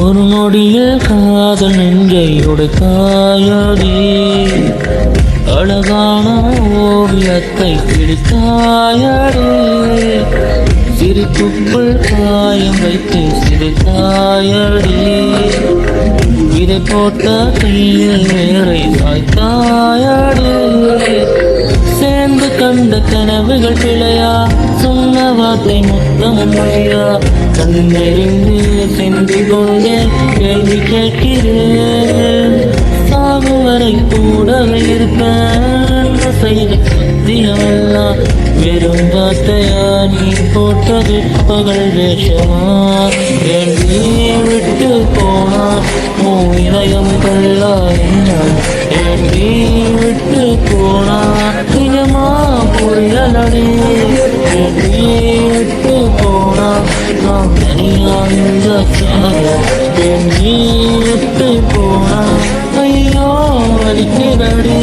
ஒரு நொடியில் காதல் நெஞ்சை உடைத்தாயடி, அழகான ஓவியத்தை பிடித்தாயடி, சிரிப்புக்குள் காயம் வைத்து சிரித்தாயடி, விதை போட்ட கையில் வேரை சாய்த்தாயடி, சேர்ந்து கண்ட கனவுகள் பிழையா, சொன்ன வார்த்தை மொத்தமும் மொழியா, கண்ணெறிந்து சென்று கொண்டே கேள்வி கேட்கிறேன், சாகும் வரை கூடவே இருப்பேன், செய்த சத்தியமெல்லாம் வெறும் வார்த்தையா, நீ போட்டது பகல் வேஷமா, வேண்டி விட்டு போனா இதயம் கல்லா என்ன, வேண்டி விட்டு போனா நிஜமா புரியலடி, வேண்டி விட்டு போனா நாம் தனியாந்த வேண்டி விட்டு போனா ஐயோ வலிக்கிறடி.